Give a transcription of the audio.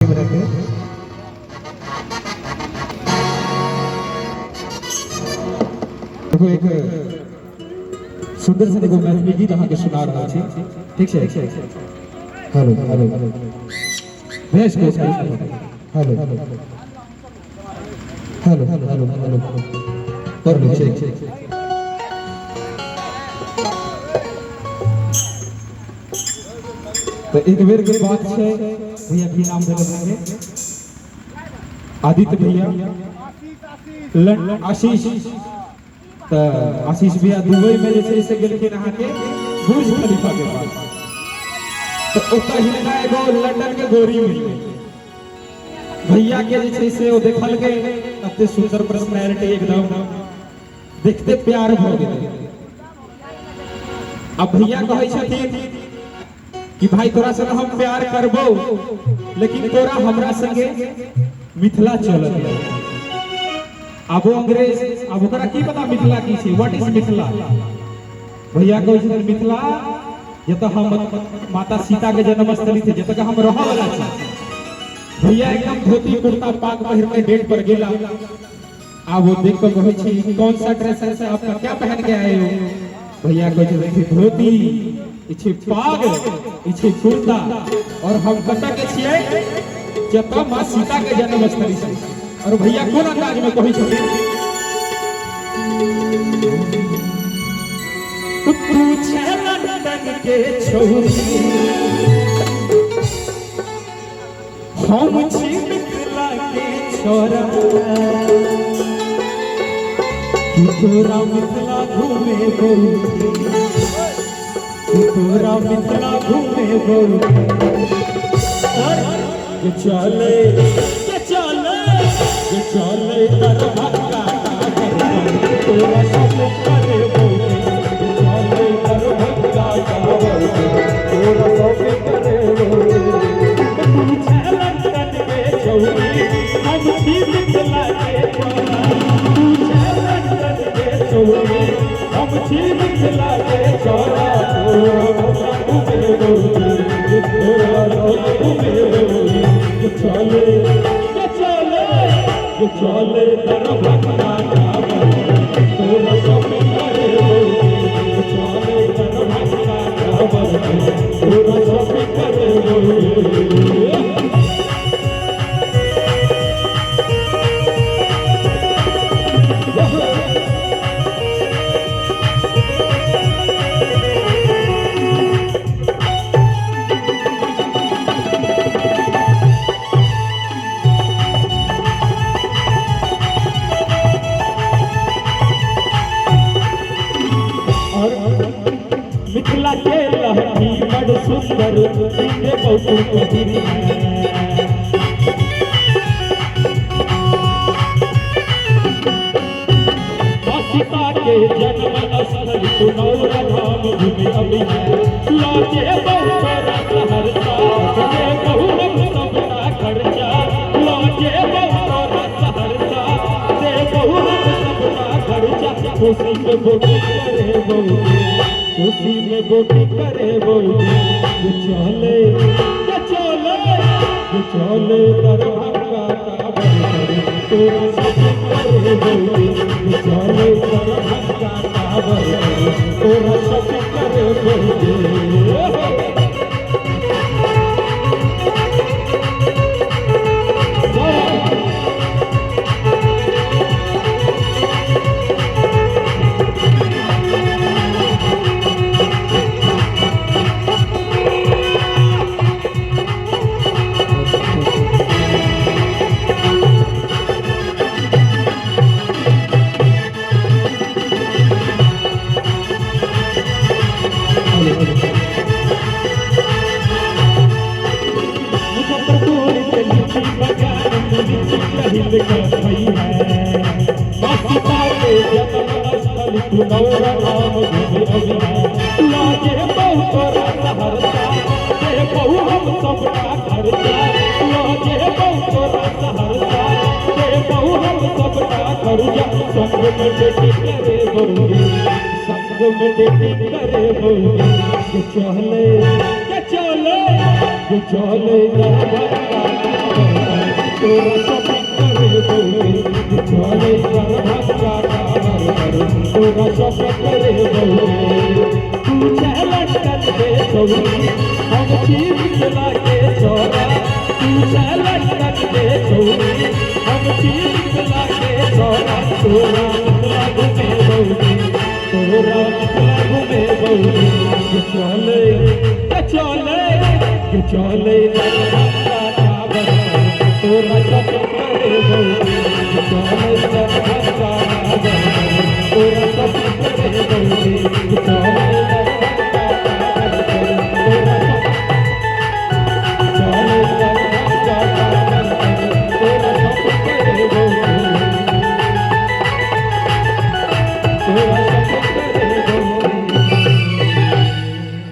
में रखे। देखो एक सुंदर से देखो मैथिली गीत अहाँ के सुना रहा छी, ठीक है? हेलो हेलो भेज को hello hello hello hello hello कर लो चेक। तो एक बेर के बात है भैया की नाम दे देंगे आदित्य भैया आशीष। तो आशीष भैया दुबई में जैसे इसे गेलखिन अहाँ के बुर्ज खलीफा के पास। तो ओता हिलना एगो लंदन के गोरी में भैया के जैसे से वो देखल के अते सुंदर पर्सनालिटी एकदम देखते प्यार भ गेल। अब भैया कहै छथिन कि भाई तोरा से हम प्यार करबो लेकिन तोरा हमरा संगे मिथिला चलत है। अब वो अंग्रेज अब ओकरा की पता मिथिला की छै, व्हाट इज मिथिला। भैया कहै छथिन मिथिला जत हम माता सीता के जन्मस्थली थे, जत हम रह वाला छी। भैया एकदम धोती कुर्ता पाग पहिर के डेट पर गेला। अब वो देख कर कहै छी कौन सा ड्रेस है आपका, क्या पहन के आए हो। भैया कहै छथिन धोती इछे पाग इछे कुर्ता और हम कतऽ के छियै जत मां सीता के जन्मस्थली छै। और भैया कोन अंदाज में कहै छथिन तू छे लंदन के छोरी हम छी मिथिला के छोरा। तू तोरा मिथिला घूमे तोरा मिथिला घूमे ये चले दरभंगा तोरा सब करे चले दरभंगा तोरा सब करे। तू छे लंदन के छोरी हम छी मिथिला के छोरा। तू छे लंदन के छोरी हम छी मिथिला के छोरा। चले दरभंगा तोरा सब करे चले दरभंगा तोरा सब करे। मिथिला के लहठी बड़ सुंदर सीधे बहुत कठिन है। सीता के जन्म स्थल सुनौरा धाम भूमि अभी है। लाजे बहुत सहरसा दे बहु हम सबका खर्चा। लाजे बहुत सहरसा दे बहु हम सबका खर्चा। खुशी में बोटी करे खुशी में बोटी करे चले दरभंगा तोरा सब करे चले दरभंगा तोरा सब करे। चले तोरा शॉपिंग करे बहुरे चले दरभंगा टावर तोरा शॉपिंग करे बहुरे तू चलत के छौरी हम चीज लागे छोरा तू चलत के छौरी हम चीज लागे छोरा तोरा मिथिला घूमे बहुरे तोरा मिथिला घूमे बहुरे चले चले चले दरभंगा टावर तोरा शॉपिंग करे बहुरे चले दरभंगा टावर तोरा शॉपिंग करे बहुरे